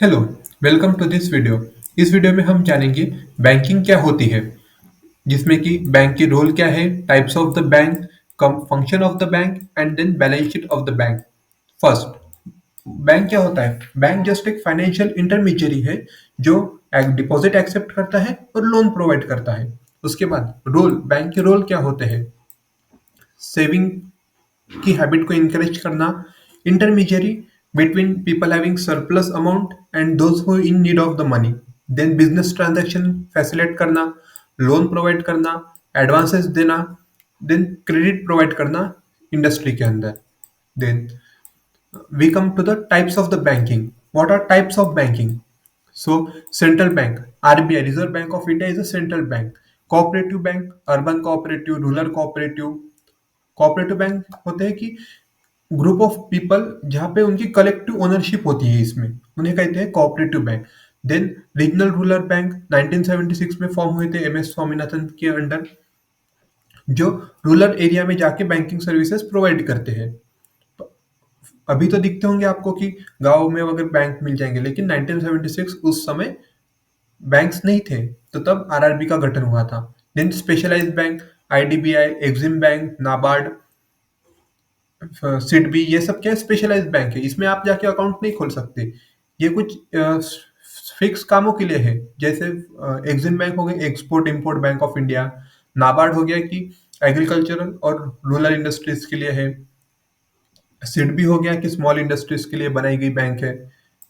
Hello, welcome to this video. इस video में हम जानेंगे बैंकिंग क्या होती है, जिसमें कि बैंक की रोल क्या है, types of the bank, function of the bank and then balance sheet of the bank. First, bank क्या होता है? बैंक जस्ट एक फाइनेंशियल इंटरमीडियरी है जो एक डिपॉजिट एक्सेप्ट करता है और लोन प्रोवाइड करता है। उसके बाद रोल, बैंक के रोल क्या होते हैं? सेविंग की हैबिट को इंकरेज करना, intermediary between people having surplus amount and those who in need of the money, then business transaction facilitate करना, लोन प्रोवाइड करना, एडवांसेस देना, देन क्रेडिट प्रोवाइड करना इंडस्ट्री के अंदर। Then we come to the types of the banking. What are types of banking? So central bank, RBI, Reserve Bank of India is a central bank. Cooperative bank, urban cooperative, rural cooperative। Cooperative bank होते हैं कि group of people जहाँ पे उनकी collective ownership होती है, इसमें उन्हें कहते हैं cooperative bank. Then regional rural bank 1976 में फॉर्म हुए थे एमएस स्वामीनाथन के अंडर, जो रूरल एरिया में जाके बैंकिंग सर्विसेज प्रोवाइड करते हैं। तो अभी तो दिखते होंगे आपको कि गांव में अगर बैंक मिल जाएंगे, लेकिन 1976 उस समय बैंक्स नहीं थे, तो तब आरआरबी का गठन हुआ था। Then specialised bank, IDBI, EXIM bank, NABARD, SIDBI, ये सब क्या स्पेशलाइज्ड बैंक है, इसमें आप जाके अकाउंट नहीं खोल सकते। ये कुछ फिक्स कामों के लिए है, जैसे एक्सिम बैंक हो गया export import bank of India, NABARD हो गया कि एग्रीकल्चरल और रूरल इंडस्ट्रीज के लिए है, सिडबी हो गया कि स्मॉल इंडस्ट्रीज के लिए बनाई गई बैंक है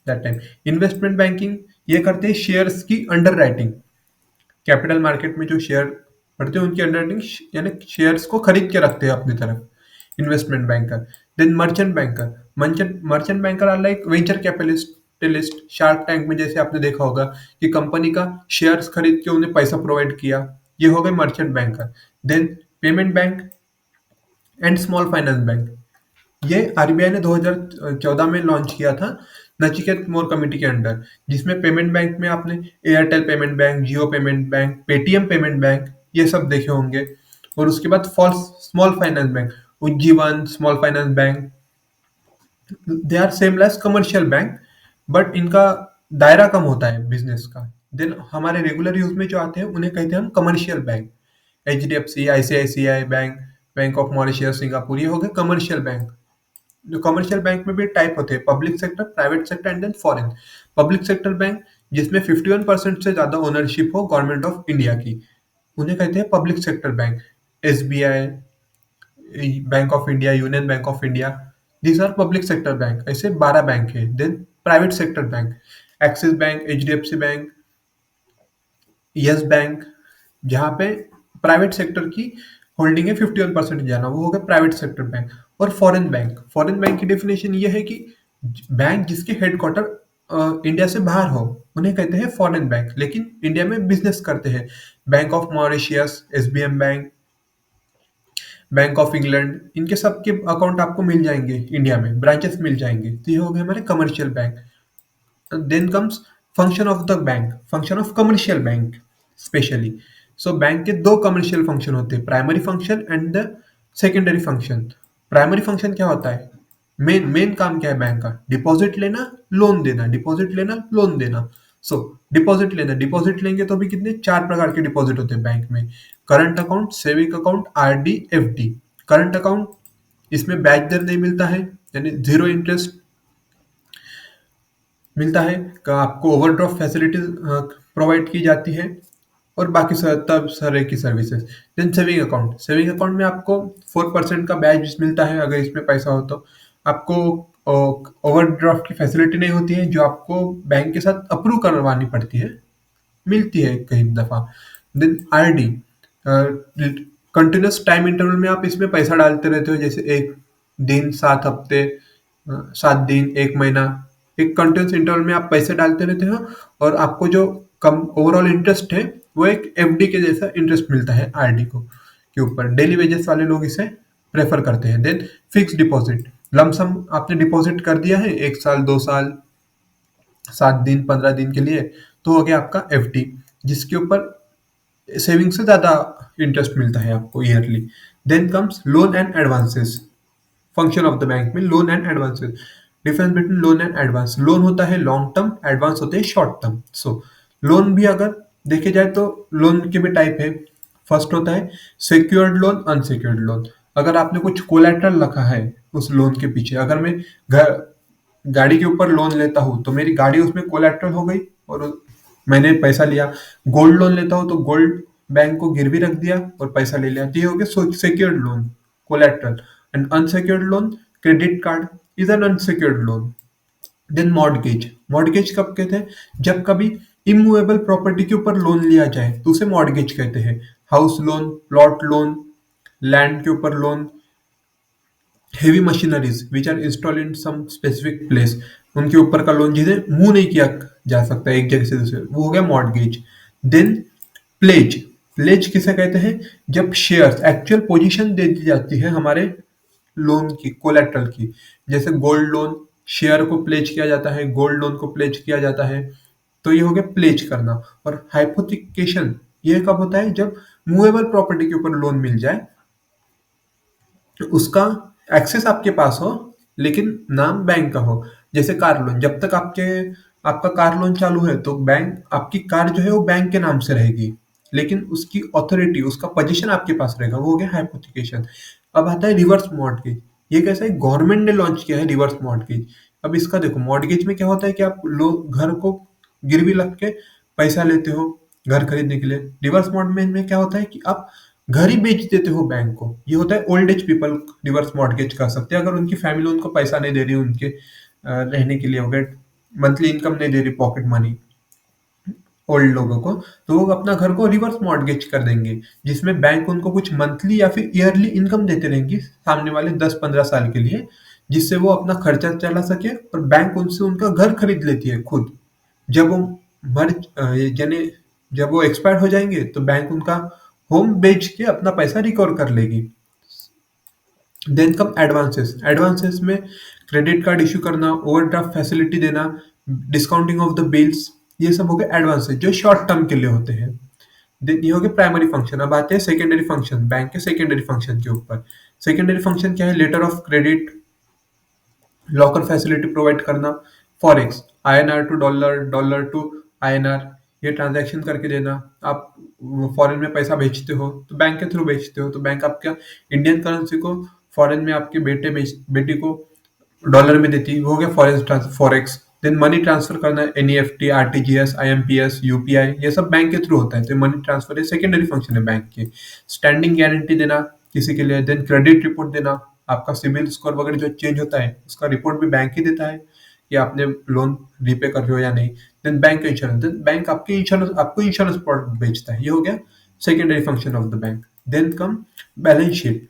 दैट टाइम। इन्वेस्टमेंट बैंकिंग ये करते हैं शेयर्स की अंडर राइटिंग, कैपिटल मार्केट में जो शेयर पड़ते हैं उनकी अंडरराइटिंग, यानी शेयर्स को खरीद के रखते हैं अपनी तरफ, investment banker. Then merchant banker, merchant banker are like venture capitalist. Shark tank में जैसे आपने देखा होगा कि कंपनी का शेयर्स खरीद के उन्हें पैसा प्रोवाइड किया, ये हो गए merchant banker. Then payment bank and small finance bank, ये आरबीआई ने 2014 में लॉन्च किया था नचिकेत मोर कमेटी के अंडर, जिसमें पेमेंट बैंक में आपने Airtel payment bank, Jio payment bank, Paytm payment bank, ये सब देखे होंगे। और उसके बाद फॉल्स small finance bank, Ujjivan small finance bank, they are same like commercial bank, but इनका दायरा कम होता है बिजनेस का। देन हमारे रेगुलर यूज में जो आते हैं उन्हें कहते हैं हम commercial bank. H D F C, ICICI bank, bank of Mauritius, Singapore, ये हो गए कमर्शियल बैंक। जो कमर्शियल बैंक में भी टाइप होते हैं, public sector, private sector and then foreign. Public sector bank जिसमें 51% से ज्यादा ओनरशिप हो गवर्नमेंट ऑफ इंडिया की, उन्हें कहते हैं public sector bank. SBI, bank of India, union bank of India, these are public sector bank. ऐसे 12 बैंक है। Then private sector bank, axis bank, HDFC bank, yes bank, जहाँ पे private sector की holding है 51% जाना, वो हो गया प्राइवेट सेक्टर बैंक। और फॉरेन बैंक, फॉरेन बैंक की डेफिनेशन ये है कि बैंक जिसके हेडक्वार्टर इंडिया से बाहर हो, उन्हें कहते हैं फॉरेन बैंक, लेकिन इंडिया में बिजनेस करते हैं। Bank of Mauritius, SBM bank, bank of England, इनके सबके अकाउंट आपको मिल जाएंगे इंडिया में, ब्रांचेस मिल जाएंगे। तो ये हो गए हमारे commercial bank. Then comes function of the bank, function of commercial bank specially. So bank के दो कमर्शियल फंक्शन होते हैं, primary function and the secondary function. Primary function क्या होता है? मेन मेन काम क्या है बैंक का? डिपॉजिट लेना, लोन देना, डिपॉजिट लेना, लोन देना। सो डिपॉजिट लेना, डिपॉजिट लेंगे तो भी कितने चार प्रकार के डिपॉजिट होते हैं बैंक में। Current account, saving account, RD, FD. Current account, इसमें ब्याज दर नहीं मिलता है, यानी जीरो इंटरेस्ट मिलता है, आपको ओवरड्राफ्ट फैसिलिटीज प्रोवाइड की जाती है, और बाकी तब सारे की services. Then saving account, saving account में आपको 4% का ब्याज मिलता है अगर इसमें पैसा हो तो। आपको ओवरड्राफ्ट की फैसिलिटी नहीं होती है, जो आपको बैंक के साथ अप्रूव करवानी पड़ती है, मिलती है कई दफा। Then RD, continuous time interval में आप इसमें पैसा डालते रहते हो, जैसे एक दिन, 7 हफ्ते, 7 दिन, एक महीना, एक कंटिन्यूस इंटरवल में आप पैसे डालते रहते हो, और आपको जो कम ओवरऑल इंटरेस्ट है वो एक एफडी के जैसा इंटरेस्ट मिलता है आरडी को के ऊपर। डेली वेजेस वाले लोग इसे प्रेफर करते हैं। देन फिक्स डिपॉजिट, लमसम आपने डिपॉजिट कर दिया है 1 साल, 2 साल, 7 दिन, 15 दिन के लिए, तो हो गया आपका एफडी, जिसके ऊपर सेविंग से ज्यादा इंटरेस्ट मिलता है आपको yearly. Then comes loan and advances, function of the bank में loan and advances. Difference between loan and advance. Loan होता है लॉन्ग टर्म, एडवांस होते हैं शॉर्ट टर्म। सो लोन भी अगर देखे जाए तो लोन के भी टाइप है। फर्स्ट होता है सिक्योर्ड लोन, अनसिक्योर्ड लोन। अगर आपने कुछ कोलेटरल रखा है उस लोन के पीछे, अगर मैं घर गाड़ी के ऊपर लोन लेता हूँ तो मेरी गाड़ी उसमें कोलेटरल हो गई और मैंने पैसा लिया। गोल्ड लोन लेता हूँ तो गोल्ड बैंक को गिरवी रख दिया और पैसा ले लिया, तो ये हो गया secured loan, collateral. And unsecured loan, credit card is an unsecured loan. Then mortgage. Mortgage कब कहते हैं? जब कभी इमूवेबल प्रॉपर्टी के ऊपर लोन लिया जाए तो उसे मॉर्गेज कहते हैं। House loan, plot loan, land के ऊपर loan, heavy machineries which are install in some specific place, उनके ऊपर का लोन जिसे मूव नहीं किया जा सकता एक जगह से दूसरे, वो हो गया मॉर्गेज। Then pledge. प्लेज किसे कहते हैं? जब शेयर्स, एक्चुअल पोजीशन दे दी जाती है हमारे लोन की, कोलेट्रल की। जैसे गोल्ड लोन, शेयर को प्लेज किया जाता है, गोल्ड लोन को प्लेज किया जाता है। तो ये हो गया प्लेज करना। और हाइपोथिकेशन ये कब होता है? जब मूवेबल प्रॉपर्टी के ऊपर लोन मिल जाए, उसका एक्सेस आपके पास हो लेकिन नाम बैंक का हो। जैसे कार लोन, जब तक आपका कार लोन चालू है तो बैंक, आपकी कार जो है वो बैंक के नाम से रहेगी, लेकिन उसकी ऑथोरिटी, उसका पोजीशन आपके पास रहेगा। वो हो गया हाइपोथिकेशन। अब आता है रिवर्स मॉर्टगेज। ये कैसा है? गवर्नमेंट ने लॉन्च किया है रिवर्स मॉर्टगेज। अब इसका देखो, मॉर्टगेज में क्या होता है कि आप लोग घर को गिरवी रख के पैसा लेते हो घर खरीदने के लिए। रिवर्स मॉर्टगेज में क्या होता है कि आप घर ही बेच देते हो बैंक को। ये होता है old age people reverse mortgage कर सकते हैं। अगर उनकी फैमिली उनको पैसा नहीं दे रही, उनके रहने के लिए हो गए, मंथली इनकम नहीं दे रही, पॉकेट मनी ओल्ड लोगों को, तो वो अपना घर को रिवर्स मॉर्टगेज कर देंगे, जिसमें बैंक उनको कुछ मंथली या फिर ईयरली इनकम देते रहेंगी सामने वाले 10-15 साल के लिए, जिससे वो अपना खर्चा चला सके और बैंक उनसे उनका घर खरीद लेती है खुद। जब वो यानी जब वो एक्सपायर हो जाएंगे तो बैंक उनका होम बेच के अपना पैसा रिकवर कर लेगी। Then come advances. एडवांसेस में क्रेडिट कार्ड इशू करना, ओवरड्राफ्ट फैसिलिटी देना, डिस्काउंटिंग ऑफ द बिल्स, ये सब हो गए एडवांसेस जो शॉर्ट टर्म के लिए होते हैं। ये हो गए प्राइमरी फंक्शन। अब आते हैं सेकेंडरी फंक्शन, बैंक के सेकेंडरी फंक्शन के ऊपर। सेकेंडरी फंक्शन क्या है? Letter of credit, locker facility provide करना, forex, INR to dollar, dollar to INR, ये ट्रांजैक्शन करके देना। आप फॉरेन में पैसा भेजते हो तो बैंक के थ्रू भेजते हो, तो बैंक आपका इंडियन करेंसी को फॉरेन में आपके बेटी को डॉलर में देती है, वो हो गया foreign forex. Then money transfer करना, एनईएफटी, आरटीजीएस, आईएमपीएस, यूपीआई, ये सब बैंक के थ्रू होता है। तो मनी ट्रांसफर ये सेकेंडरी फंक्शन है बैंक की। स्टैंडिंग गारंटी देना किसी के लिए। देन क्रेडिट रिपोर्ट देना, आपका सिविल स्कोर वगैरह जो चेंज होता है उसका रिपोर्ट भी बैंक ही देता है कि आपने लोन रीपे कर रहे हो या नहीं। Then bank insurance, then bank आपको इंश्योरेंस प्रोडक्ट बेचता है। ये हो गया secondary function of the bank. Then come balance sheet.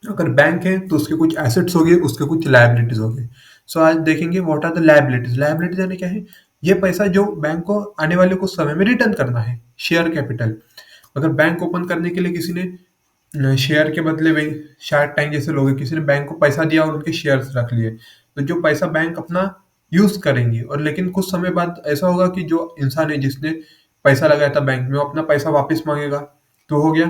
अगर बैंक है तो उसके कुछ एसेट्स हो गए, उसके कुछ लायबिलिटीज हो गए। सो आज देखेंगे what are the liabilities. Liabilities यानी क्या है? ये पैसा जो बैंक को आने वाले कुछ समय में रिटर्न करना है। शेयर कैपिटल, अगर बैंक ओपन करने के लिए किसी ने शेयर के बदले में, शार्क टैंक जैसे लोग हैं, किसी ने बैंक को पैसा दिया और उनके शेयर्स रख लिए, तो जो पैसा बैंक अपना यूज करेंगे, और लेकिन कुछ समय बाद ऐसा होगा कि जो इंसान है जिसने पैसा लगाया था बैंक में, वो अपना पैसा वापस मांगेगा, तो हो गया।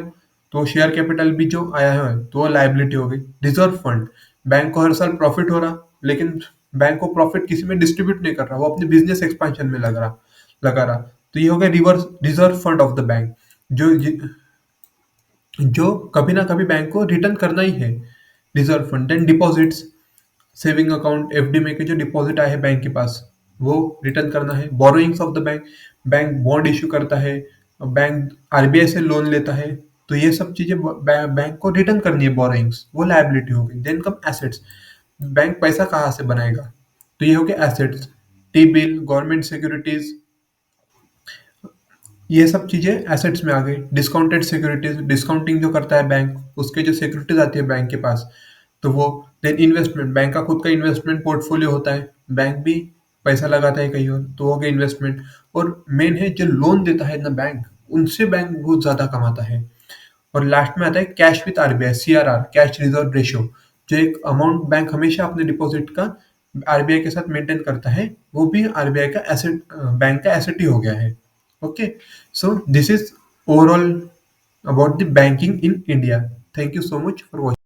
तो शेयर कैपिटल भी जो आया है तो वो लायबिलिटी हो गई। रिजर्व फंड, बैंक को हर साल प्रॉफिट हो रहा, लेकिन बैंक को प्रॉफिट किसी में डिस्ट्रीब्यूट नहीं कर रहा, वो अपने बिजनेस एक्सपेंशन में लगा रहा। तो ये हो गया reverse reserve fund of the bank, जो जो कभी ना कभी बैंक को रिटर्न करना ही है। Reserve fund. Then deposits, saving account, FD में के जो डिपॉजिट आए हैं बैंक के पास, वो रिटर्न करना है। Borrowings of the bank, bank bond issue करता है, बैंक आरबीआई से लोन लेता है, तो ये सब चीजें बैंक को रिटर्न करनी है, बोरोइंग्स, वो लायबिलिटी हो गई। Then come assets. बैंक पैसा कहाँ से बनाएगा? तो ये हो गया assets, T bill, government securities, ये सब चीजें एसेट्स में आ गई। डिस्काउंटेड सिक्योरिटीज, डिस्काउंटिंग जो करता है बैंक, उसके जो सिक्योरिटीज आती है बैंक के पास, तो वो। देन इन्वेस्टमेंट, बैंक का खुद का इन्वेस्टमेंट पोर्टफोलियो होता है, बैंक भी पैसा लगाता है कहीं और, तो हो गया इन्वेस्टमेंट। और मेन है जो लोन देता है ना बैंक, उनसे बैंक बहुत ज्यादा कमाता है। और लास्ट में आता है cash with RBI, CRR, cash reserve ratio, जो एक अमाउंट बैंक हमेशा अपने डिपॉजिट का आरबीआई के साथ मेंटेन करता है, वो भी आरबीआई का एसेट, बैंक का एसेट ही हो गया है। Okay, so this is overall about the banking in India. Thank you so much for watching.